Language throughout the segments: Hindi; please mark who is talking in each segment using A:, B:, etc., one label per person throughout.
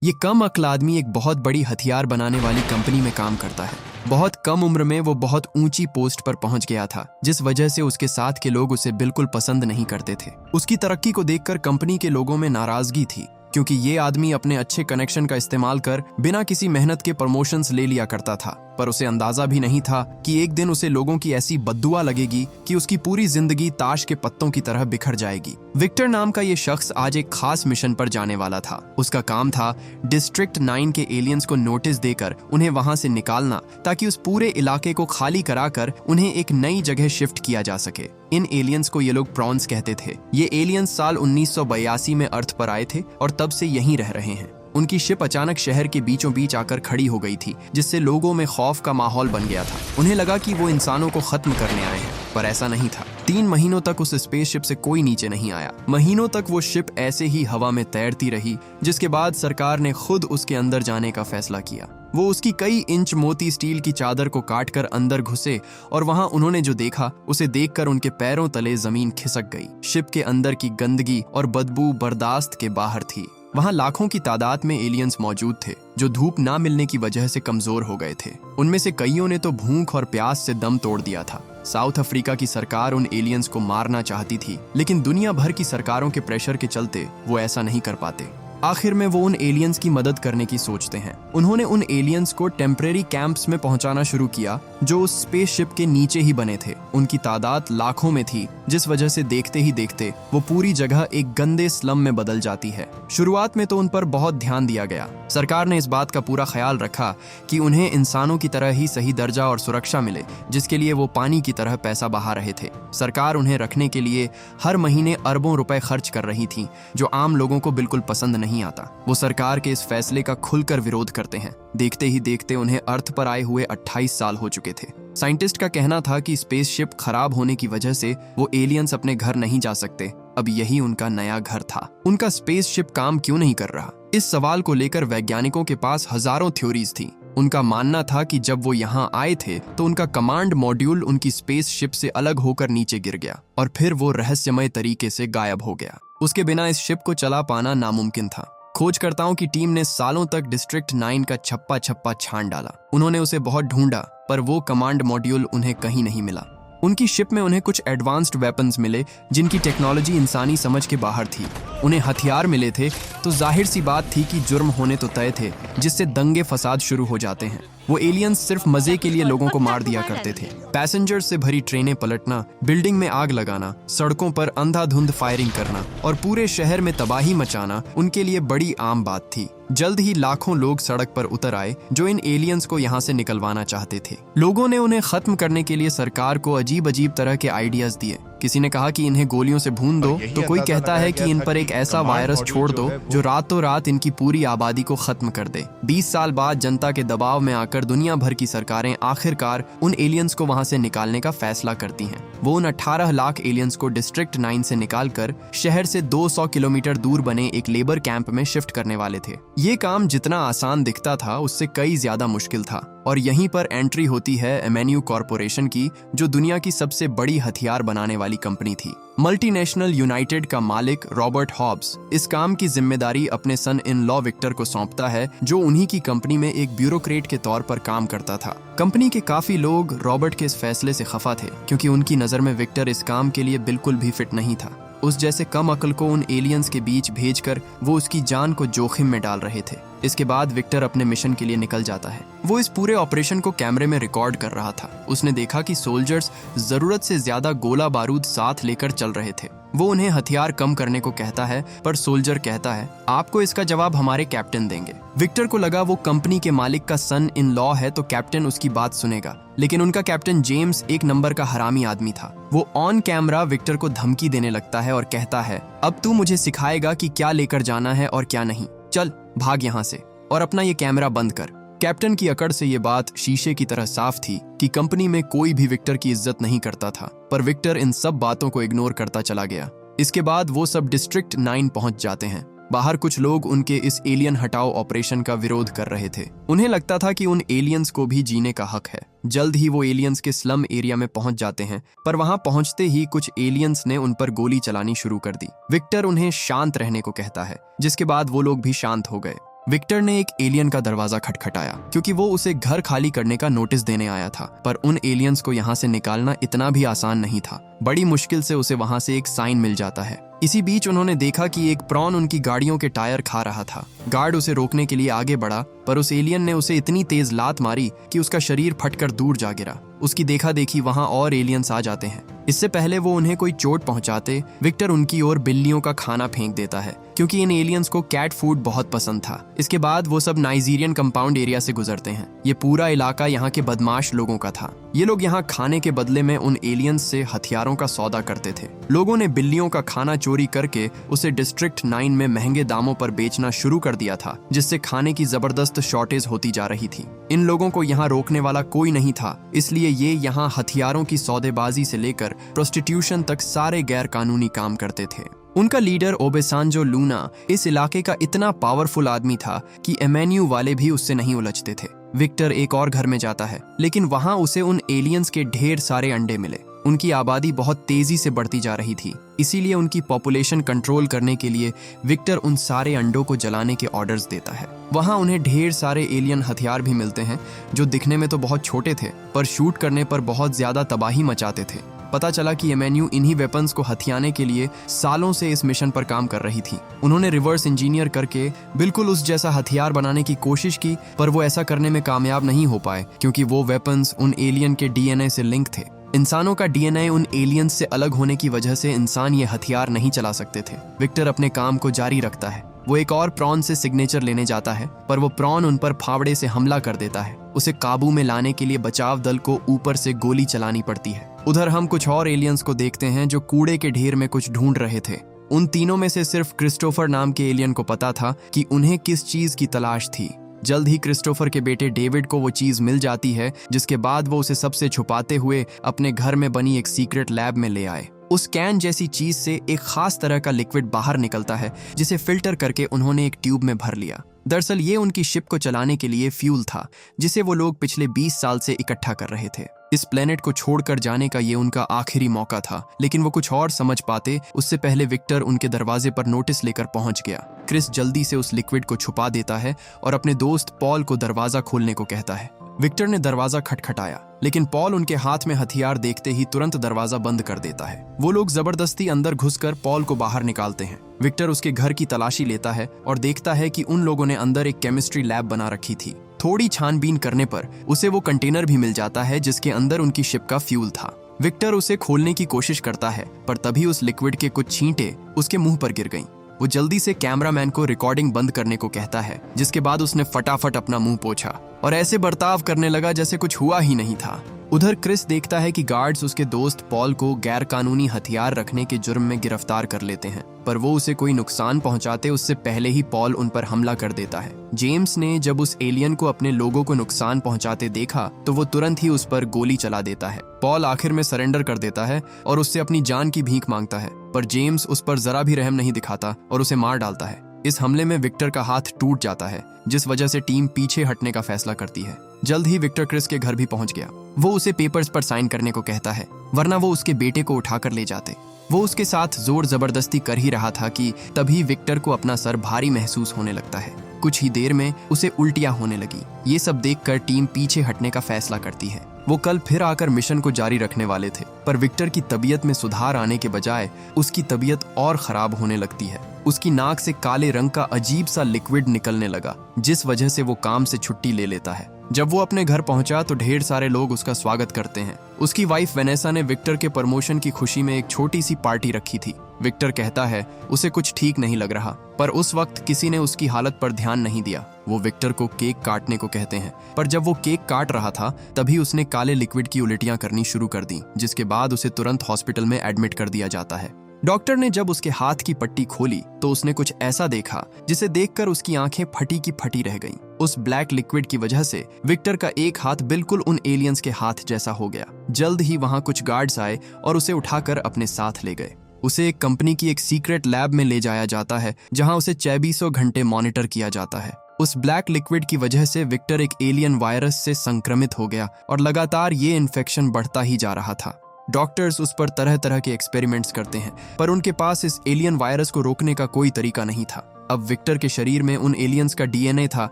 A: ये कम अक्ल आदमी एक बहुत बड़ी हथियार बनाने वाली कंपनी में काम करता है। बहुत कम उम्र में वो बहुत ऊंची पोस्ट पर पहुंच गया था, जिस वजह से उसके साथ के लोग उसे बिल्कुल पसंद नहीं करते थे। उसकी तरक्की को देखकर कंपनी के लोगों में नाराजगी थी, क्योंकि ये आदमी अपने अच्छे कनेक्शन का इस्तेमाल कर बिना किसी मेहनत के प्रमोशंस ले लिया करता था। पर उसे अंदाजा भी नहीं था कि एक दिन उसे लोगों की ऐसी बद्दुआ लगेगी कि उसकी पूरी जिंदगी ताश के पत्तों की तरह बिखर जाएगी। विक्टर नाम का ये शख्स आज एक खास मिशन पर जाने वाला था। उसका काम था डिस्ट्रिक्ट 9 के एलियंस को नोटिस देकर उन्हें वहां से निकालना, ताकि उस पूरे इलाके को खाली कराकर उन्हें एक नई जगह शिफ्ट किया जा सके। इन एलियंस को ये लोग प्रॉन्स कहते थे। ये एलियंस साल 1982 में अर्थ पर आए थे और तब से यहीं रह रहे हैं। उनकी शिप अचानक शहर के बीचों बीच आकर खड़ी हो गई थी, जिससे लोगों में खौफ का माहौल बन गया था। उन्हें लगा कि वो इंसानों को खत्म करने आए हैं, पर ऐसा नहीं था। 3 महीनों तक उस स्पेसशिप से कोई नीचे नहीं आया। महीनों तक वो शिप ऐसे ही हवा में तैरती रही, जिसके बाद सरकार ने खुद उसके अंदर जाने का फैसला किया। वो उसकी कई इंच मोटी स्टील की चादर को काटकर अंदर घुसे और वहां उन्होंने जो देखा उसे देखकर उनके पैरों तले जमीन खिसक गई। शिप के अंदर की गंदगी और बदबू बर्दाश्त के बाहर थी। वहां लाखों की तादाद में एलियंस मौजूद थे, जो धूप ना मिलने की वजह से कमजोर हो गए थे। उनमें से कईयों ने तो भूख और प्यास से दम तोड़ दिया था। साउथ अफ्रीका की सरकार उन एलियंस को मारना चाहती थी, लेकिन दुनिया भर की सरकारों के प्रेशर के चलते वो ऐसा नहीं कर पाते। आखिर में वो उन एलियंस की मदद करने की सोचते हैं। उन्होंने उन एलियंस को टेम्परेरी कैंप्स में पहुंचाना शुरू किया, जो उस स्पेसशिप के नीचे ही बने थे। उनकी तादाद लाखों में थी, जिस वजह से देखते ही देखते वो पूरी जगह एक गंदे स्लम में बदल जाती है। शुरुआत में तो उन पर बहुत ध्यान दिया गया। सरकार ने इस बात का पूरा ख्याल रखा कि उन्हें इंसानों की तरह ही सही दर्जा और सुरक्षा मिले, जिसके लिए वो पानी की तरह पैसा बहा रहे थे। सरकार उन्हें रखने के लिए हर महीने अरबों रुपए खर्च कर रही थी, जो आम लोगों को बिल्कुल पसंद नहीं आता। वो सरकार के इस फैसले का खुलकर विरोध करते हैं। देखते ही देखते उन्हें अर्थ पर आए हुए 28 साल हो चुके थे। साइंटिस्ट का कहना था कि स्पेसशिप खराब होने की वजह से वो एलियंस अपने घर नहीं जा सकते। अब यही उनका नया घर था। उनका स्पेसशिप काम क्यों नहीं कर रहा? इस सवाल को लेकर वैज्ञानिकों के पास हजारों थ्योरीज थी। उनका मानना था कि जब वो यहाँ आए थे तो उनका कमांड मॉड्यूल उनकी स्पेसशिप से अलग होकर नीचे गिर गया और फिर वो रहस्यमय तरीके से गायब हो गया। उसके बिना इस शिप को चला पाना नामुमकिन था। खोजकर्ताओं की टीम ने सालों तक डिस्ट्रिक्ट 9 का छप्पा छप्पा छान डाला। उन्होंने उसे बहुत ढूंढा, पर वो कमांड मॉड्यूल उन्हें कहीं नहीं मिला। उनकी शिप में उन्हें कुछ एडवांस्ड वेपन्स मिले, जिनकी टेक्नोलॉजी इंसानी समझ के बाहर थी। उन्हें हथियार मिले थे, तो जाहिर सी बात थी कि जुर्म होने तो तय थे, जिससे दंगे फसाद शुरू हो जाते हैं। वो एलियंस सिर्फ मजे के लिए लोगों को मार दिया करते थे। पैसेंजर्स से भरी ट्रेनें पलटना, बिल्डिंग में आग लगाना, सड़कों पर अंधाधुंध फायरिंग करना और पूरे शहर में तबाही मचाना उनके लिए बड़ी आम बात थी। जल्द ही लाखों लोग सड़क पर उतर आए, जो इन एलियंस को यहाँ से निकलवाना चाहते थे। लोगों ने उन्हें खत्म करने के लिए सरकार को अजीब अजीब तरह के आइडियाज दिए। किसी ने कहा कि इन्हें गोलियों से भून दो, तो कोई कहता है कि इन पर एक ऐसा वायरस छोड़ दो जो रातों रात इनकी पूरी आबादी को खत्म कर दे। 20 साल बाद जनता के दबाव में आकर दुनिया भर की सरकारें आखिरकार उन एलियंस को वहां से निकालने का फैसला करती हैं। वो उन 18 लाख एलियंस को डिस्ट्रिक्ट 9 से निकालकर शहर से 200 किलोमीटर दूर बने एक लेबर कैंप में शिफ्ट करने वाले थे। ये काम जितना आसान दिखता था, उससे कई ज्यादा मुश्किल था। और यहीं पर एंट्री होती है एमेन्यू कॉरपोरेशन की, जो दुनिया की सबसे बड़ी हथियार बनाने वाली कंपनी थी। मल्टीनेशनल यूनाइटेड का मालिक रॉबर्ट हॉब्स इस काम की जिम्मेदारी अपने सन इन लॉ विक्टर को सौंपता है, जो उन्हीं की कंपनी में एक ब्यूरोक्रेट के तौर पर काम करता था। कंपनी के काफी लोग रॉबर्ट के इस फैसले से खफा थे, क्योंकि उनकी नजर में विक्टर इस काम के लिए बिल्कुल भी फिट नहीं था। उस जैसे कम अक्ल को उन एलियंस के बीच भेजकर वो उसकी जान को जोखिम में डाल रहे थे। इसके बाद विक्टर अपने मिशन के लिए निकल जाता है। वो इस पूरे ऑपरेशन को कैमरे में रिकॉर्ड कर रहा था। उसने देखा कि सोल्जर्स जरूरत से ज्यादा गोला बारूद साथ लेकर चल रहे थे। वो उन्हें हथियार कम करने को कहता है, पर सोल्जर कहता है, आपको इसका जवाब हमारे कैप्टन देंगे। विक्टर को लगा वो कंपनी के मालिक का सन इन लॉ है, तो कैप्टन उसकी बात सुनेगा। लेकिन उनका कैप्टन जेम्स एक नंबर का हरामी आदमी था। वो ऑन कैमरा विक्टर को धमकी देने लगता है और कहता है, अब तू मुझे सिखाएगा कि क्या लेकर जाना है और क्या नहीं। चल भाग यहाँ से और अपना ये कैमरा बंद कर। कैप्टन की अकड़ से ये बात शीशे की तरह साफ थी कि कंपनी में कोई भी विक्टर की इज्जत नहीं करता था, पर विक्टर इन सब बातों को इग्नोर करता चला गया। इसके बाद वो सब डिस्ट्रिक्ट 9 पहुंच जाते हैं। बाहर कुछ लोग उनके इस एलियन हटाओ ऑपरेशन का विरोध कर रहे थे। उन्हें लगता था कि उन एलियंस को भी जीने का हक है। जल्द ही वो एलियंस के स्लम एरिया में पहुंच जाते हैं, पर वहां पहुंचते ही कुछ एलियंस ने उन पर गोली चलानी शुरू कर दी। विक्टर उन्हें शांत रहने को कहता है, जिसके बाद वो लोग भी शांत हो गए। विक्टर ने एक एलियन का दरवाजा खटखटाया क्योंकि वो उसे घर खाली करने का नोटिस देने आया था, पर उन एलियंस को यहाँ से निकालना इतना भी आसान नहीं था। बड़ी मुश्किल से उसे वहां से एक साइन मिल जाता है। इसी बीच उन्होंने देखा कि एक प्रॉन उनकी गाड़ियों के टायर खा रहा था। गार्ड उसे रोकने के लिए आगे बढ़ा, पर उस एलियन ने उसे इतनी तेज लात मारी कि उसका शरीर फटकर दूर जा गिरा। उसकी देखा देखी वहां और एलियंस आ जाते हैं। इससे पहले वो उन्हें कोई चोट पहुंचाते, विक्टर उनकी ओर बिल्लियों का खाना फेंक देता है क्योंकि इन एलियंस को कैट फूड बहुत पसंद था। इसके बाद वो सब नाइजीरियन कंपाउंड एरिया से गुजरते हैं। ये पूरा इलाका यहाँ के बदमाश लोगों का था। ये लोग यहाँ खाने के बदले में उन एलियंस से हथियारों का सौदा करते थे। लोगों ने बिल्लियों का खाना चोरी करके उसे डिस्ट्रिक्ट 9 में महंगे दामों पर बेचना शुरू कर दिया था, जिससे खाने की जबरदस्त शॉर्टेज होती जा रही थी। इन लोगों को यहाँ रोकने वाला कोई नहीं था, इसलिए ये यहाँ हथियारों की सौदेबाजी से लेकर प्रोस्टिट्यूशन तक सारे गैर कानूनी काम करते थे। उनका लीडर ओबेसांजो लूना इस इलाके का इतना पावरफुल आदमी था कि एमेन्यू वाले भी उससे नहीं उलझते थे। विक्टर एक और घर में जाता है, लेकिन वहां उसे उन एलियंस के ढेर सारे अंडे मिले। उनकी आबादी बहुत तेजी से बढ़ती जा रही थी, इसीलिए उनकी पॉपुलेशन कंट्रोल करने के लिए विक्टर उन सारे अंडों को जलाने के ऑर्डर्स देता है। वहां उन्हें ढेर सारे एलियन हथियार भी मिलते हैं जो दिखने में तो बहुत छोटे थे, पर शूट करने पर बहुत ज्यादा तबाही मचाते थे। पता चला कि एमेन्यू इन्हीं वेपन्स को हथियाने के लिए सालों से इस मिशन पर काम कर रही थी। उन्होंने रिवर्स इंजीनियर करके बिल्कुल उस जैसा हथियार बनाने की कोशिश की, पर वो ऐसा करने में कामयाब नहीं हो पाए क्योंकि वो वेपन्स उन एलियन के डीएनए से लिंक थे। इंसानों का डीएनए उन एलियंस से अलग होने की वजह से इंसान ये हथियार नहीं चला सकते थे। विक्टर अपने काम को जारी रखता है। वो एक और प्रॉन से सिग्नेचर लेने जाता है, पर वो प्रॉन उन पर फावड़े से हमला कर देता है। उसे काबू में लाने के लिए बचाव दल को ऊपर से गोली चलानी पड़ती है। उधर हम कुछ और एलियंस को देखते हैं जो कूड़े के ढेर में कुछ ढूंढ रहे थे। उन तीनों में से सिर्फ क्रिस्टोफर नाम के एलियन को पता था कि उन्हें किस चीज की तलाश थी। जल्द ही क्रिस्टोफर के बेटे डेविड को वो चीज मिल जाती है, जिसके बाद वो उसे सबसे छुपाते हुए अपने घर में बनी एक सीक्रेट लैब में ले आए। उस कैन जैसी चीज से एक खास तरह का लिक्विड बाहर निकलता है, जिसे फिल्टर करके उन्होंने एक ट्यूब में भर लिया। दरअसल ये उनकी शिप को चलाने के लिए फ्यूल था, जिसे वो लोग पिछले 20 साल से इकट्ठा कर रहे थे। इस प्लेनेट को छोड़कर जाने का ये उनका आखिरी मौका था, लेकिन वो कुछ और समझ पाते उससे पहले विक्टर उनके दरवाजे पर नोटिस लेकर पहुंच गया। क्रिस जल्दी से उस लिक्विड को छुपा देता है और अपने दोस्त पॉल को दरवाजा खोलने को कहता है। विक्टर ने दरवाजा खटखटाया, लेकिन पॉल उनके हाथ में हथियार देखते ही तुरंत दरवाजा बंद कर देता है। वो लोग जबरदस्ती अंदर घुसकर पॉल को बाहर निकालते हैं। विक्टर उसके घर की तलाशी लेता है और देखता है कि उन लोगों ने अंदर एक केमिस्ट्री लैब बना रखी थी। थोड़ी छानबीन करने पर उसे वो कंटेनर भी मिल जाता है जिसके अंदर उनकी शिप का फ्यूल था। विक्टर उसे खोलने की कोशिश करता है, पर तभी उस लिक्विड के कुछ छींटे उसके मुंह पर गिर गईं। वो जल्दी से कैमरामैन को रिकॉर्डिंग बंद करने को कहता है, जिसके बाद उसने फटाफट अपना मुंह पोंछा और ऐसे बर्ताव करने लगा जैसे कुछ हुआ ही नहीं था। उधर क्रिस देखता है कि गार्ड्स उसके दोस्त पॉल को गैर कानूनी हथियार रखने के जुर्म में गिरफ्तार कर लेते हैं, पर वो उसे कोई नुकसान पहुंचाते उससे पहले ही पॉल उन पर हमला कर देता है। जेम्स ने जब उस एलियन को अपने लोगों को नुकसान पहुंचाते देखा तो वो तुरंत ही उस पर गोली चला देता है। पॉल आखिर में सरेंडर कर देता है और उससे अपनी जान की भीख मांगता है, पर जेम्स उस पर जरा भी रहम नहीं दिखाता और उसे मार डालता है। इस हमले में विक्टर का हाथ टूट जाता है, जिस वजह से टीम पीछे हटने का फैसला करती है। जल्द ही विक्टर क्रिस के घर भी पहुंच गया। वो उसे पेपर्स पर साइन करने को कहता है, वरना वो उसके बेटे को उठाकर ले जाते। वो उसके साथ जोर जबरदस्ती कर ही रहा था कि तभी विक्टर को अपना सर भारी महसूस होने लगता है। कुछ ही देर में उसे उल्टियां होने लगी। ये सब देखकर टीम पीछे हटने का फैसला करती है। वो कल फिर आकर मिशन को जारी रखने वाले थे, पर विक्टर की तबीयत में सुधार आने के बजाय उसकी तबीयत और खराब होने लगती है। उसकी नाक से काले रंग का अजीब सा लिक्विड निकलने लगा, जिस वजह से वो काम से छुट्टी ले लेता है। जब वो अपने घर पहुंचा तो ढेर सारे लोग उसका स्वागत करते हैं। उसकी वाइफ वेनेसा ने विक्टर के प्रमोशन की खुशी में एक छोटी सी पार्टी रखी थी। विक्टर कहता है उसे कुछ ठीक नहीं लग रहा, पर उस वक्त किसी ने उसकी हालत पर ध्यान नहीं दिया। वो विक्टर को केक काटने को कहते हैं, पर जब वो केक काट रहा था तभी उसने काले लिक्विड की उल्टियां करनी शुरू कर दी, जिसके बाद उसे तुरंत हॉस्पिटल में एडमिट कर दिया जाता है। डॉक्टर ने जब उसके हाथ की पट्टी खोली तो उसने कुछ ऐसा देखा जिसे देखकर उसकी आंखें फटी की फटी रह गईं। उस ब्लैक लिक्विड की वजह से विक्टर का एक हाथ बिल्कुल उन एलियंस के हाथ जैसा हो गया। जल्द ही वहां कुछ गार्ड्स आए और उसे उठाकर अपने साथ ले गए। उसे एक कंपनी की एक सीक्रेट लैब में ले जाया जाता है, जहां उसे 2400 घंटे मॉनिटर किया जाता है। उस ब्लैक लिक्विड की वजह से विक्टर एक एलियन वायरस से संक्रमित हो गया और लगातार ये इन्फेक्शन बढ़ता ही जा रहा था। डॉक्टर्स उस पर तरह तरह के एक्सपेरिमेंट्स करते हैं, पर उनके पास इस एलियन वायरस को रोकने का कोई तरीका नहीं था। अब विक्टर के शरीर में उन एलियंस का डीएनए था,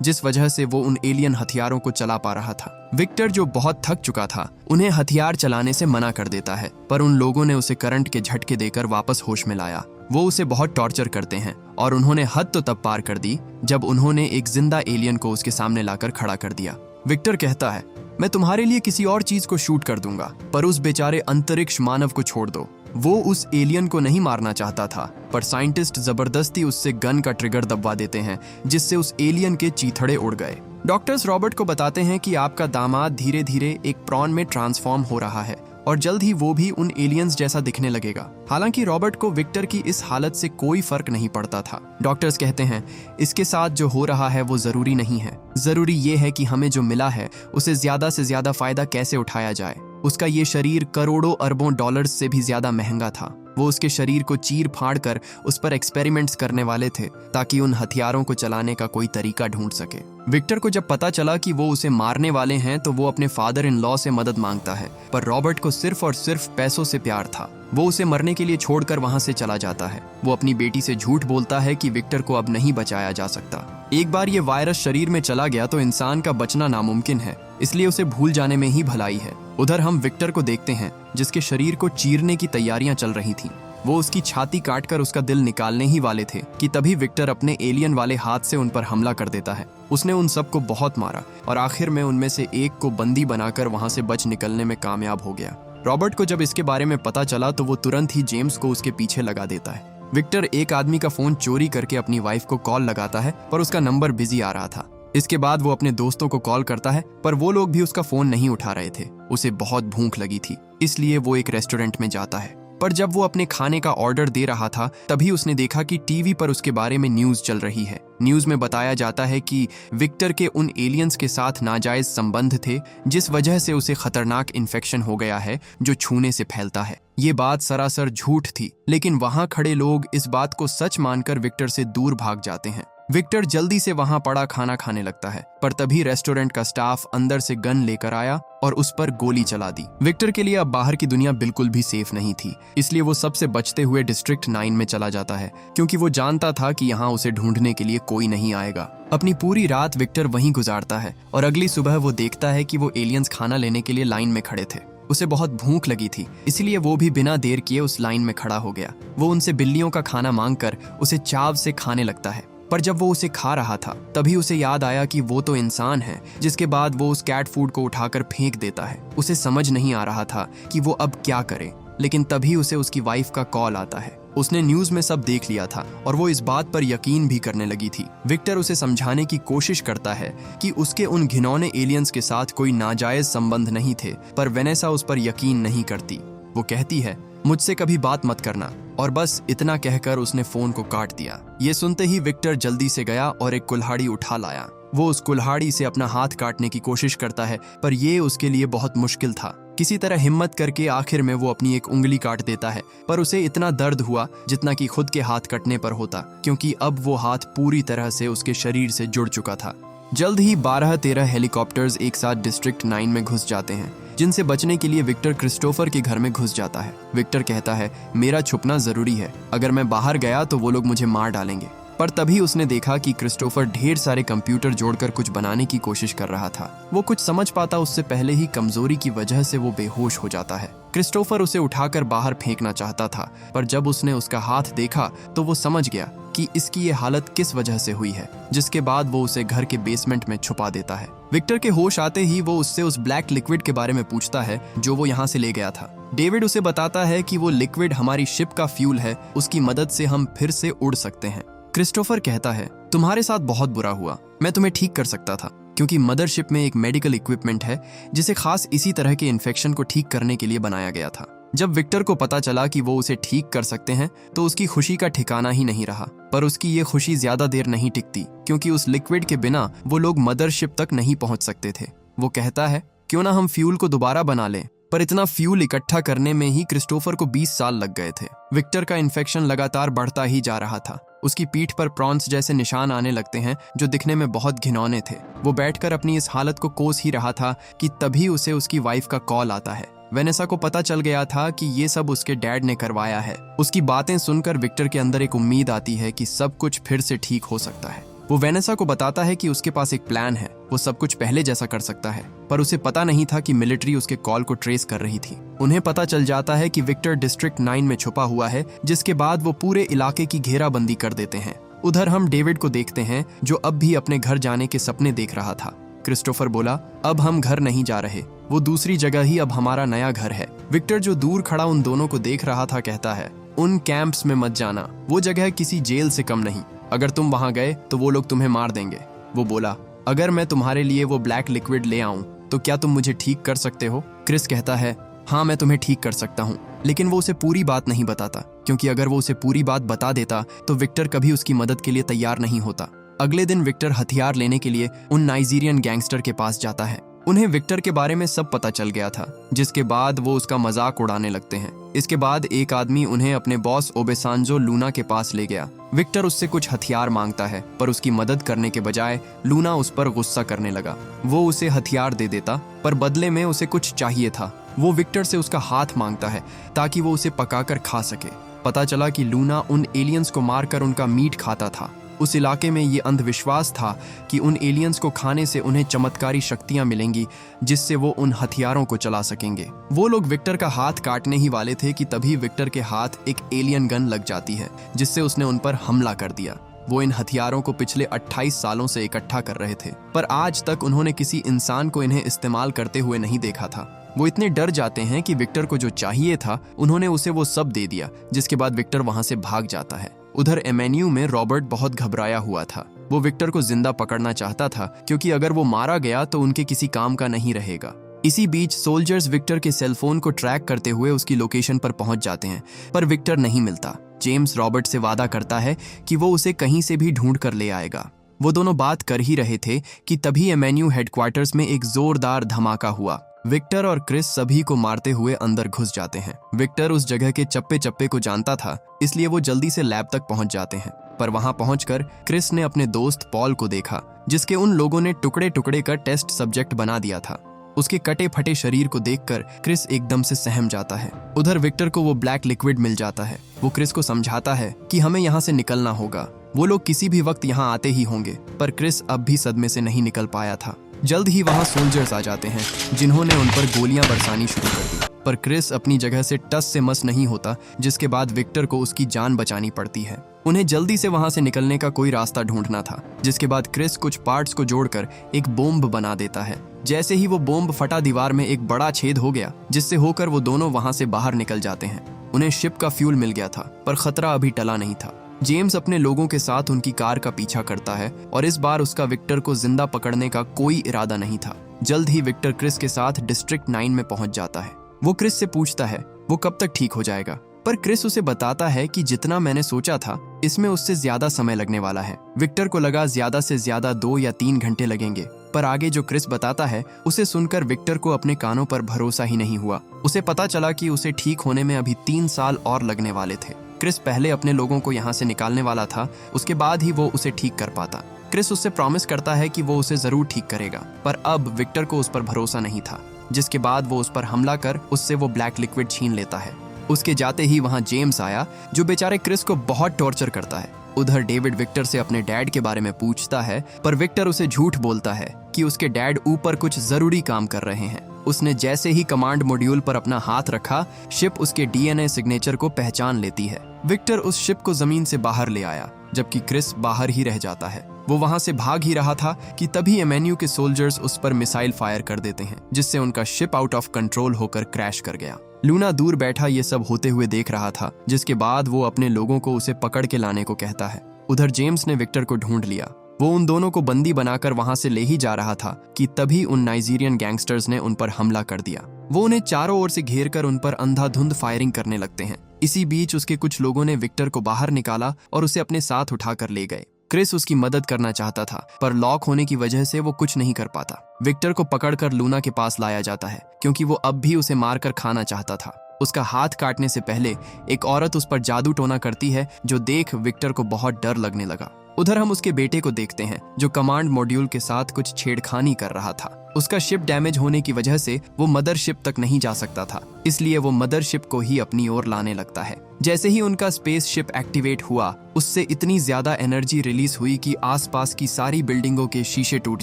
A: जिस वजह से वो उन एलियन हथियारों को चला पा रहा था। विक्टर, जो बहुत थक चुका था, उन्हें हथियार चलाने से मना कर देता है, पर उन लोगों ने उसे करंट के झटके देकर वापस होश में लाया। वो उसे बहुत टॉर्चर करते हैं और उन्होंने हद तो तब पार कर दी जब उन्होंने एक जिंदा एलियन को उसके सामने लाकर खड़ा कर दिया। विक्टर कहता है, मैं तुम्हारे लिए किसी और चीज को शूट कर दूंगा, पर उस बेचारे अंतरिक्ष मानव को छोड़ दो। वो उस एलियन को नहीं मारना चाहता था, पर साइंटिस्ट जबरदस्ती उससे गन का ट्रिगर दबवा देते हैं, जिससे उस एलियन के चीथड़े उड़ गए। डॉक्टर्स रॉबर्ट को बताते हैं कि आपका दामाद धीरे धीरे एक प्रॉन में ट्रांसफॉर्म हो रहा है और जल्द ही वो भी उन एलियंस जैसा दिखने लगेगा। हालांकि रॉबर्ट को विक्टर की इस हालत से कोई फर्क नहीं पड़ता था। डॉक्टर्स कहते हैं, इसके साथ जो हो रहा है वो जरूरी नहीं है, जरूरी ये है कि हमें जो मिला है उसे ज्यादा से ज्यादा फायदा कैसे उठाया जाए। उसका ये शरीर करोड़ों अरबों डॉलर्स से भी ज्यादा महंगा था। वो उसके शरीर को चीर फाड़ कर उस पर एक्सपेरिमेंट्स करने वाले थे, ताकि उन हथियारों को चलाने का कोई तरीका ढूंढ सके। विक्टर को जब पता चला कि वो उसे मारने वाले हैं, तो वो अपने फादर इन लॉ से मदद मांगता है, पर रॉबर्ट को सिर्फ और सिर्फ पैसों से प्यार था। वो उसे मरने के लिए छोड़कर वहां से चला जाता है। वो अपनी बेटी से झूठ बोलता है कि विक्टर को अब नहीं बचाया जा सकता। एक बार ये वायरस शरीर में चला गया तो इंसान का बचना नामुमकिन है, इसलिए उसे भूल जाने में ही भलाई है। उधर हम विक्टर को देखते हैं, जिसके शरीर को चीरने की तैयारियां चल रही थीं। वो उसकी छाती काटकर उसका दिल निकालने ही वाले थे कि तभी विक्टर अपने एलियन वाले हाथ से उन पर हमला कर देता है। उसने उन सबको बहुत मारा और आखिर में उनमें से एक को बंदी बनाकर वहां से बच निकलने में कामयाब हो गया। रॉबर्ट को जब इसके बारे में पता चला तो वो तुरंत ही जेम्स को उसके पीछे लगा देता है। विक्टर एक आदमी का फोन चोरी करके अपनी वाइफ को कॉल लगाता है, पर उसका नंबर बिजी आ रहा था। इसके बाद वो अपने दोस्तों को कॉल करता है, पर वो लोग भी उसका फोन नहीं उठा रहे थे। उसे बहुत भूख लगी थी, इसलिए वो एक रेस्टोरेंट में जाता है। पर जब वो अपने खाने का ऑर्डर दे रहा था, तभी उसने देखा कि टीवी पर उसके बारे में न्यूज चल रही है। न्यूज में बताया जाता है कि विक्टर के उन एलियंस के साथ नाजायज संबंध थे, जिस वजह से उसे खतरनाक इन्फेक्शन हो गया है जो छूने से फैलता है। ये बात सरासर झूठ थी, लेकिन वहां खड़े लोग इस बात को सच मानकर विक्टर से दूर भाग जाते हैं। विक्टर जल्दी से वहां पड़ा खाना खाने लगता है, पर तभी रेस्टोरेंट का स्टाफ अंदर से गन लेकर आया और उस पर गोली चला दी। विक्टर के लिए अब बाहर की दुनिया बिल्कुल भी सेफ नहीं थी, इसलिए वो सबसे बचते हुए डिस्ट्रिक्ट 9 में चला जाता है, क्योंकि वो जानता था कि यहाँ उसे ढूंढने के लिए कोई नहीं आएगा। अपनी पूरी रात विक्टर वहीं गुजारता है और अगली सुबह वो देखता है कि वो एलियंस खाना लेने के लिए लाइन में खड़े थे। उसे बहुत भूख लगी थी, इसलिए वो भी बिना देर किए उस लाइन में खड़ा हो गया। वो उनसे बिल्लियों का खाना मांगकर उसे चाव से खाने लगता है, पर जब वो उसे खा रहा था तभी उसे याद आया कि वो तो इंसान है। जिसके बाद वो उस कैट फूड को उठाकर फेंक देता है। उसे समझ नहीं आ रहा था कि वो अब क्या करे, लेकिन तभी उसे उसकी वाइफ का कॉल आता है। उसने न्यूज में सब देख लिया था और वो इस बात पर यकीन भी करने लगी थी। विक्टर उसे समझाने की कोशिश करता है कि उसके उन घिनौने एलियंस के साथ कोई नाजायज संबंध नहीं थे, पर वेनेसा उस पर यकीन नहीं करती। वो कहती है, मुझसे कभी बात मत करना, और बस इतना कहकर उसने फोन को काट दिया। ये सुनते ही विक्टर जल्दी से गया और एक कुल्हाड़ी उठा लाया। वो उस कुल्हाड़ी से अपना हाथ काटने की कोशिश करता है, पर यह उसके लिए बहुत मुश्किल था। किसी तरह हिम्मत करके आखिर में वो अपनी एक उंगली काट देता है, पर उसे इतना दर्द हुआ जितना कि खुद के हाथ कटने पर होता, क्योंकि अब वो हाथ पूरी तरह से उसके शरीर से जुड़ चुका था। जल्द ही 12-13 हेलीकॉप्टर्स एक साथ डिस्ट्रिक्ट 9 में घुस जाते हैं, जिनसे बचने के लिए विक्टर क्रिस्टोफर के घर में घुस जाता है। विक्टर कहता है, मेरा छुपना जरूरी है, अगर मैं बाहर गया तो वो लोग मुझे मार डालेंगे। पर तभी उसने देखा कि क्रिस्टोफर ढेर सारे कंप्यूटर जोड़कर कुछ बनाने की कोशिश कर रहा था। वो कुछ समझ पाता उससे पहले ही कमजोरी की वजह से वो बेहोश हो जाता है। क्रिस्टोफर उसे उठाकर बाहर फेंकना चाहता था, पर जब उसने उसका हाथ देखा तो वो समझ गया कि इसकी ये हालत किस वजह से हुई है, जिसके बाद वो उसे घर के बेसमेंट में छुपा देता है। विक्टर के होश आते ही वो उससे उस ब्लैक लिक्विड के बारे में पूछता है जो वो यहाँ से ले गया था। डेविड उसे बताता है कि वो लिक्विड हमारी शिप का फ्यूल है, उसकी मदद से हम फिर से उड़ सकते हैं। क्रिस्टोफर कहता है, तुम्हारे साथ बहुत बुरा हुआ, मैं तुम्हें ठीक कर सकता था, क्योंकि मदरशिप में एक मेडिकल इक्विपमेंट है जिसे खास इसी तरह के इन्फेक्शन को ठीक करने के लिए बनाया गया था। जब विक्टर को पता चला कि वो उसे ठीक कर सकते हैं तो उसकी खुशी का ठिकाना ही नहीं रहा। पर उसकी ये खुशी ज्यादा देर नहीं टिकती, क्योंकि उस लिक्विड के बिना वो लोग मदरशिप तक नहीं पहुंच सकते थे। वो कहता है, क्यों ना हम फ्यूल को दोबारा बना लें, पर इतना फ्यूल इकट्ठा करने में ही क्रिस्टोफर को 20 साल लग गए थे। विक्टर का इन्फेक्शन लगातार बढ़ता ही जा रहा था। उसकी पीठ पर प्रॉन्स जैसे निशान आने लगते हैं जो दिखने में बहुत घिनौने थे। वो बैठकर अपनी इस हालत को कोस ही रहा था कि तभी उसे उसकी वाइफ का कॉल आता है। वेनेसा को पता चल गया था कि ये सब उसके डैड ने करवाया है। उसकी बातें सुनकर विक्टर के अंदर एक उम्मीद आती है कि सब कुछ फिर से ठीक हो सकता है। वो वेनेसा को बताता है कि उसके पास एक प्लान है, वो सब कुछ पहले जैसा कर सकता है, पर उसे पता नहीं था कि मिलिट्री उसके कॉल को ट्रेस कर रही थी। उन्हें पता चल जाता है कि विक्टर डिस्ट्रिक्ट 9 में छुपा हुआ है, जिसके बाद वो पूरे इलाके की घेराबंदी कर देते हैं। उधर हम डेविड को देखते हैं, जो अब भी अपने घर जाने के सपने देख रहा था। क्रिस्टोफर बोला, अब हम घर नहीं जा रहे, वो दूसरी जगह ही अब हमारा नया घर है। विक्टर, जो दूर खड़ा उन दोनों को देख रहा था, कहता है, उन कैंप्स में मत जाना, वो जगह किसी जेल से कम नहीं। अगर तुम वहां गए तो वो लोग तुम्हें मार देंगे। वो बोला, अगर मैं तुम्हारे लिए वो ब्लैक लिक्विड ले आऊं तो क्या तुम मुझे ठीक कर सकते हो? क्रिस कहता है, हाँ मैं तुम्हें ठीक कर सकता हूँ। लेकिन वो उसे पूरी बात नहीं बताता, क्योंकि अगर वो उसे पूरी बात बता देता तो विक्टर कभी उसकी मदद के लिए तैयार नहीं होता। अगले दिन विक्टर हथियार लेने के लिए उन नाइजीरियन गैंगस्टर के पास जाता है। उन्हें विक्टर के बारे में सब पता चल गया था, जिसके बाद वो उसका मजाक उड़ाने लगते हैं। इसके बाद एक आदमी उन्हें अपने बॉस ओबेसांजो लूना के पास ले गया। विक्टर उससे कुछ हथियार मांगता है, पर उसकी मदद करने के बजाय लूना उस पर गुस्सा करने लगा। वो उसे हथियार दे देता, पर बदले में उसे कुछ चाहिए था। वो विक्टर से उसका हाथ मांगता है ताकि वो उसे पकाकर खा सके। पता चला कि लूना उन एलियंस को मारकर उनका मीट खाता था। उस इलाके में ये अंधविश्वास था कि उन एलियंस को खाने से उन्हें चमत्कारी शक्तियां मिलेंगी, जिससे वो उन हथियारों को चला सकेंगे। वो लोग विक्टर का हाथ काटने ही वाले थे कि तभी विक्टर के हाथ एक एलियन गन लग जाती है, जिससे उसने उन पर हमला कर दिया। वो इन हथियारों को पिछले 28 सालों से इकट्ठा कर रहे थे, पर आज तक उन्होंने किसी इंसान को इन्हें इस्तेमाल करते हुए नहीं देखा था। वो इतने डर जाते हैं कि विक्टर को जो चाहिए था उन्होंने उसे वो सब दे दिया, जिसके बाद विक्टर वहां से भाग जाता है। उधर एमेन्यू में रॉबर्ट बहुत घबराया हुआ था। वो विक्टर को जिंदा पकड़ना चाहता था, क्योंकि अगर वो मारा गया तो उनके किसी काम का नहीं रहेगा। इसी बीच सोल्जर्स विक्टर के सेलफोन को ट्रैक करते हुए उसकी लोकेशन पर पहुंच जाते हैं, पर विक्टर नहीं मिलता। जेम्स रॉबर्ट से वादा करता है कि वो उसे कहीं से भी ढूंढ कर ले आएगा। वो दोनों बात कर ही रहे थे कि तभी एमेन्यू हेडक्वार्टर्स में एक जोरदार धमाका हुआ। विक्टर और क्रिस सभी को मारते हुए अंदर घुस जाते हैं। विक्टर उस जगह के चप्पे चप्पे को जानता था, इसलिए वो जल्दी से लैब तक पहुंच जाते हैं। पर वहां पहुंचकर क्रिस ने अपने दोस्त पॉल को देखा, जिसके उन लोगों ने टुकड़े टुकड़े कर टेस्ट सब्जेक्ट बना दिया था। उसके कटे फटे शरीर को देखकर क्रिस एकदम से सहम जाता है। उधर विक्टर को वो ब्लैक लिक्विड मिल जाता है। वो क्रिस को समझाता है कि हमें यहाँ से निकलना होगा, वो लोग किसी भी वक्त यहाँ आते ही होंगे। पर क्रिस अब भी सदमे से नहीं निकल पाया था। जल्द ही वहां सोल्जर्स आ जाते हैं, जिन्होंने उन पर गोलियां बरसानी शुरू कर दी। पर क्रिस अपनी जगह से टस से मस नहीं होता, जिसके बाद विक्टर को उसकी जान बचानी पड़ती है। उन्हें जल्दी से वहां से निकलने का कोई रास्ता ढूंढना था, जिसके बाद क्रिस कुछ पार्ट्स को जोड़कर एक बॉम्ब बना देता है। जैसे ही वो बॉम्ब फटा, दीवार में एक बड़ा छेद हो गया, जिससे होकर वो दोनों वहां से बाहर निकल जाते हैं। उन्हें शिप का फ्यूल मिल गया था, पर खतरा अभी टला नहीं था। जेम्स अपने लोगों के साथ उनकी कार का पीछा करता है, और इस बार उसका विक्टर को जिंदा पकड़ने का कोई इरादा नहीं था। जल्द ही विक्टर क्रिस के साथ डिस्ट्रिक्ट 9 में पहुंच जाता है। वो क्रिस से पूछता है वो कब तक ठीक हो जाएगा, पर क्रिस उसे बताता है कि जितना मैंने सोचा था इसमें उससे ज्यादा समय लगने वाला है। विक्टर को लगा ज्यादा से ज्यादा 2 या 3 घंटे लगेंगे, पर आगे जो क्रिस बताता है उसे सुनकर विक्टर को अपने कानों पर भरोसा ही नहीं हुआ। उसे पता चला कि उसे ठीक होने में अभी 3 साल और लगने वाले थे। क्रिस पहले अपने लोगों को यहाँ से निकालने वाला था, उसके बाद ही वो उसे ठीक कर पाता। क्रिस उससे प्रॉमिस करता है कि वो उसे जरूर ठीक करेगा, पर अब विक्टर को उस पर भरोसा नहीं था, जिसके बाद वो उस पर हमला कर उससे वो ब्लैक लिक्विड छीन लेता है। उसके जाते ही वहाँ जेम्स आया, जो बेचारे क्रिस को बहुत टॉर्चर करता है। उधर डेविड विक्टर से अपने डैड के बारे में पूछता है, पर विक्टर उसे झूठ बोलता है कि उसके डैड ऊपर कुछ जरूरी काम कर रहे हैं। उसने जैसे ही कमांड मॉड्यूल पर अपना हाथ रखा, शिप उसके डीएनए सिग्नेचर को पहचान लेती है। विक्टर उस शिप को जमीन से बाहर ले आया, जबकि क्रिस बाहर ही रह जाता है। वो वहां से भाग ही रहा था कि तभी एमेन्यू के सोल्जर्स उस पर मिसाइल फायर कर देते हैं, जिससे उनका शिप आउट ऑफ कंट्रोल होकर क्रैश कर गया। लूना दूर बैठा ये सब होते हुए देख रहा था, जिसके बाद वो अपने लोगों को उसे पकड़ के लाने को कहता है। उधर जेम्स ने विक्टर को ढूंढ लिया। वो उन दोनों को बंदी बनाकर वहां से ले ही जा रहा था कि तभी उन नाइजीरियन गैंगस्टर्स ने उन पर हमला कर दिया। वो उन्हें चारों ओर से घेर कर उन पर अंधाधुंध फायरिंग करने लगते हैं। इसी बीच उसके कुछ लोगों ने विक्टर को बाहर निकाला और उसे अपने साथ उठाकर ले गए। क्रिस उसकी मदद करना चाहता था, पर लॉक होने की वजह से वो कुछ नहीं कर पाता। विक्टर को पकड़कर लूना के पास लाया जाता है, क्योंकि वो अब भी उसे मारकर खाना चाहता था। उसका हाथ काटने से पहले एक औरत उस पर जादू टोना करती है, जो देख विक्टर को बहुत डर लगने लगा। उधर हम उसके बेटे को देखते हैं, जो कमांड मॉड्यूल के साथ कुछ छेड़खानी कर रहा था। उसका शिप डैमेज होने की वजह से वो मदरशिप तक नहीं जा सकता था, इसलिए वो मदरशिप को ही अपनी ओर लाने लगता है। जैसे ही उनका स्पेस शिप एक्टिवेट हुआ, उससे इतनी ज्यादा एनर्जी रिलीज हुई कि आसपास की सारी बिल्डिंगों के शीशे टूट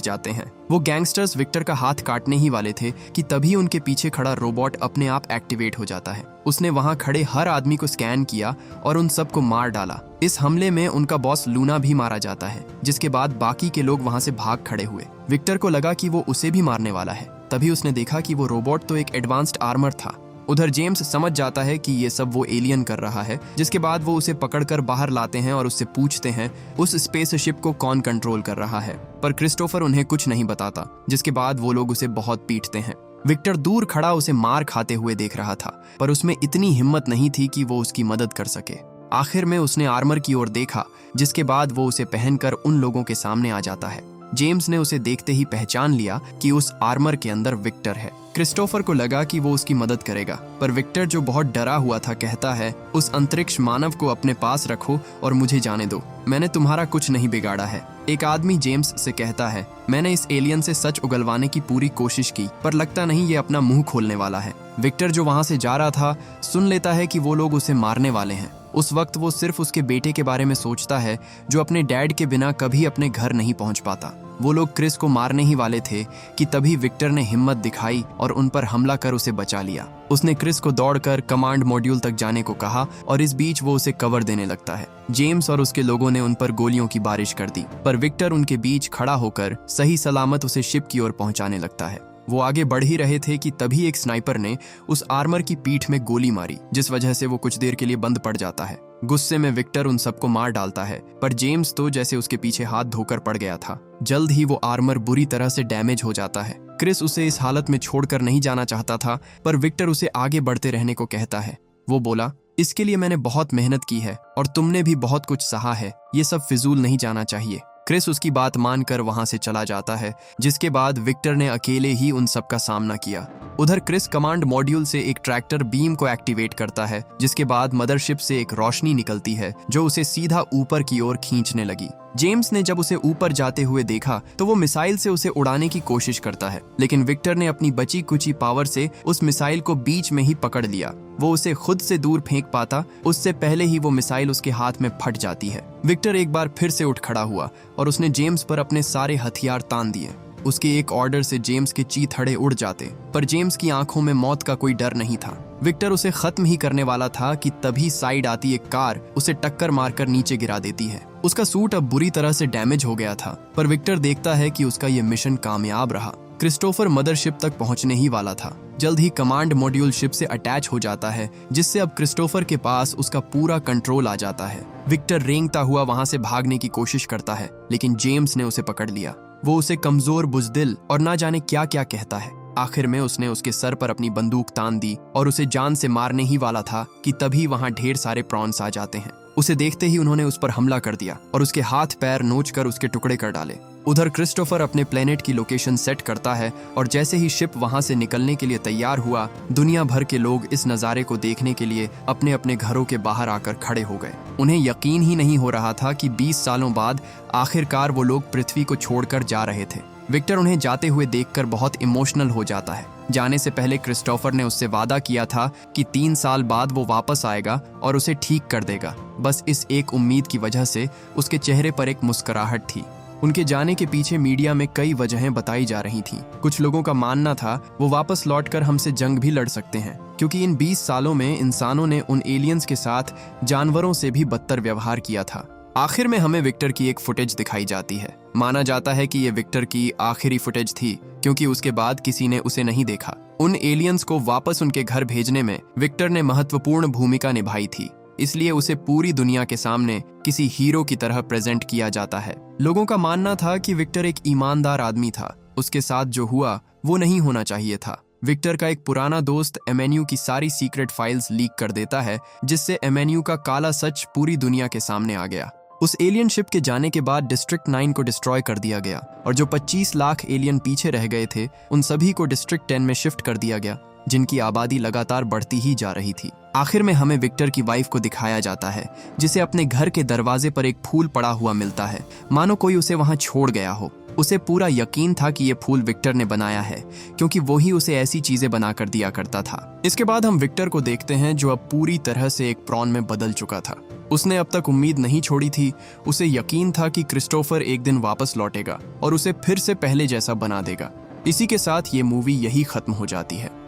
A: जाते हैं। वो गैंगस्टर्स विक्टर का हाथ काटने ही वाले थे कि तभी उनके पीछे खड़ा रोबोट अपने आप एक्टिवेट हो जाता है। उसने वहां खड़े हर आदमी को स्कैन किया और उन सबको मार डाला। इस हमले में उनका बॉस लूना भी मारा जाता है, जिसके बाद बाकी के लोग वहां से भाग खड़े हुए। विक्टर को लगा कि वो उसे भी मारने वाला है। तभी उसने देखा कि वो रोबोट तो एक एडवांस्ड आर्मर था। उधर जेम्स समझ जाता है कि ये सब वो एलियन कर रहा है, जिसके बाद वो उसे पकड़कर बाहर लाते हैं और उससे पूछते हैं उस स्पेसशिप को कौन कंट्रोल कर रहा है। पर क्रिस्टोफर उन्हें कुछ नहीं बताता, जिसके बाद वो लोग उसे बहुत पीटते हैं। विक्टर दूर खड़ा उसे मार खाते हुए देख रहा था, पर उसमें इतनी हिम्मत नहीं थी कि वो उसकी मदद कर सके। आखिर में उसने आर्मर की ओर देखा, जिसके बाद वो उसे पहनकर उन लोगों के सामने आ जाता है। जेम्स ने उसे देखते ही पहचान लिया कि उस आर्मर के अंदर विक्टर है। क्रिस्टोफर को लगा कि वो उसकी मदद करेगा, पर विक्टर जो बहुत डरा हुआ था कहता है, उस अंतरिक्ष मानव को अपने पास रखो और मुझे जाने दो, मैंने तुम्हारा कुछ नहीं बिगाड़ा है। एक आदमी जेम्स से कहता है, मैंने इस एलियन से सच उगलवाने की पूरी कोशिश की, पर लगता नहीं ये अपना मुंह खोलने वाला है। विक्टर जो वहां से जा रहा था सुन लेता है कि वो लोग उसे मारने वाले हैं। उस वक्त वो सिर्फ उसके बेटे के बारे में सोचता है, जो अपने डैड के बिना कभी अपने घर नहीं पहुंच पाता। वो लोग क्रिस को मारने ही वाले थे कि तभी विक्टर ने हिम्मत दिखाई और उन पर हमला कर उसे बचा लिया। उसने क्रिस को दौड़कर कमांड मॉड्यूल तक जाने को कहा और इस बीच वो उसे कवर देने लगता है। जेम्स और उसके लोगों ने उन पर गोलियों की बारिश कर दी, पर विक्टर उनके बीच खड़ा होकर सही सलामत उसे शिप की ओर पहुंचाने लगता है। वो आगे बढ़ ही रहे थे कि तभी एक स्नाइपर ने उस आर्मर की पीठ में गोली मारी, जिस वजह से वो कुछ देर के लिए बंद पड़ जाता है। गुस्से में विक्टर उन सबको मार डालता है, पर जेम्स तो जैसे उसके पीछे हाथ धोकर पड़ गया था। जल्द ही वो आर्मर बुरी तरह से डैमेज हो जाता है। क्रिस उसे इस हालत में छोड़कर नहीं जाना चाहता था, पर विक्टर उसे आगे बढ़ते रहने को कहता है। वो बोला, इसके लिए मैंने बहुत मेहनत की है और तुमने भी बहुत कुछ सहा है, ये सब फिजूल नहीं जाना चाहिए। क्रिस उसकी बात मानकर वहां से चला जाता है, जिसके बाद विक्टर ने अकेले ही उन सब का सामना किया। उधर क्रिस कमांड मॉड्यूल से एक ट्रैक्टर बीम को एक्टिवेट करता है, जिसके बाद मदरशिप से एक रोशनी निकलती है जो उसे सीधा ऊपर की ओर खींचने लगी। जेम्स ने जब उसे ऊपर जाते हुए देखा तो वो मिसाइल से उसे उड़ाने की कोशिश करता है, लेकिन विक्टर ने अपनी बची कुची पावर से उस मिसाइल को बीच में ही पकड़ लिया। वो उसे खुद से दूर फेंक पाता उससे पहले ही वो मिसाइल उसके हाथ में फट जाती है। विक्टर एक बार फिर से उठ खड़ा हुआ और उसने जेम्स पर अपने सारे हथियार तान दिए। उसके एक ऑर्डर से जेम्स के चीथड़े उड़ जाते, पर जेम्स की आंखों में मौत का कोई डर नहीं था। विक्टर उसे खत्म ही करने वाला था कि तभी साइड आती एक कार उसे टक्कर मारकर नीचे गिरा देती है। उसका सूट अब बुरी तरह से डैमेज हो गया था, पर विक्टर देखता है कि उसका ये मिशन कामयाब रहा। क्रिस्टोफर मदरशिप तक पहुंचने ही वाला था। जल्द ही कमांड मॉड्यूल शिप से अटैच हो जाता है, जिससे अब क्रिस्टोफर के पास उसका पूरा कंट्रोल आ जाता है। विक्टर रेंगता हुआ वहां से भागने की कोशिश करता है, लेकिन जेम्स ने उसे पकड़ लिया। वो उसे कमजोर, बुजदिल और ना जाने क्या क्या कहता है। आखिर में उसने उसके सर पर अपनी बंदूक तान दी और उसे जान से मारने ही वाला था कि तभी वहां ढेर सारे प्रॉन्स आ जाते हैं। उसे देखते ही उन्होंने उस पर हमला कर दिया और उसके हाथ पैर नोचकर उसके टुकड़े कर डाले। उधर क्रिस्टोफर अपने प्लेनेट की लोकेशन सेट करता है और जैसे ही शिप वहां से निकलने के लिए तैयार हुआ, दुनिया भर के लोग इस नज़ारे को देखने के लिए अपने अपने घरों के बाहर आकर खड़े हो गए। उन्हें यकीन ही नहीं हो रहा था कि 20 सालों बाद आखिरकार वो लोग पृथ्वी को छोड़कर जा रहे थे। विक्टर उन्हें जाते हुए देखकर बहुत इमोशनल हो जाता है। जाने से पहले क्रिस्टोफर ने उससे वादा किया था कि 3 साल बाद वो वापस आएगा और उसे ठीक कर देगा। बस इस एक उम्मीद की वजह से उसके चेहरे पर एक मुस्कुराहट थी। उनके जाने के पीछे मीडिया में कई वजहें बताई जा रही थीं। कुछ लोगों का मानना था वो वापस लौटकर हमसे जंग भी लड़ सकते हैं, क्योंकि इन 20 सालों में इंसानों ने उन एलियंस के साथ जानवरों से भी बदतर व्यवहार किया था। आखिर में हमें विक्टर की एक फुटेज दिखाई जाती है। माना जाता है कि ये विक्टर की आखिरी फुटेज थी, क्योंकि उसके बाद किसी ने उसे नहीं देखा। उन एलियंस को वापस उनके घर भेजने में विक्टर ने महत्वपूर्ण भूमिका निभाई थी, इसलिए उसे पूरी दुनिया के सामने किसी हीरो की तरह प्रेजेंट किया जाता है। लोगों का मानना था कि विक्टर एक ईमानदार आदमी था। उसके साथ जो हुआ वो नहीं होना चाहिए था। विक्टर का एक पुराना दोस्त एमएनयू की सारी सीक्रेट फाइल्स लीक कर देता है, जिससे एमएनयू का काला सच पूरी दुनिया के सामने आ गया। उस एलियन शिप के जाने के बाद डिस्ट्रिक्ट 9 को डिस्ट्रॉय कर दिया गया और जो 25 लाख एलियन पीछे रह गए थे उन सभी को डिस्ट्रिक्ट 10 में शिफ्ट कर दिया गया, जिनकी आबादी लगातार बढ़ती ही जा रही थी। आखिर में हमें विक्टर की वाइफ को दिखाया जाता है, जिसे अपने घर के दरवाजे पर एक फूल पड़ा हुआ मिलता है, मानो कोई उसे वहां छोड़ गया हो। उसे पूरा यकीन था कि ये फूल विक्टर ने बनाया है, क्योंकि वो ही उसे ऐसी चीजें बनाकर दिया करता था। इसके बाद हम विक्टर को देखते हैं, जो अब पूरी तरह से एक प्रॉन में बदल चुका था। उसने अब तक उम्मीद नहीं छोड़ी थी। उसे यकीन था कि क्रिस्टोफर एक दिन वापस लौटेगा और उसे फिर से पहले जैसा बना देगा। इसी के साथ ये मूवी यही खत्म हो जाती है।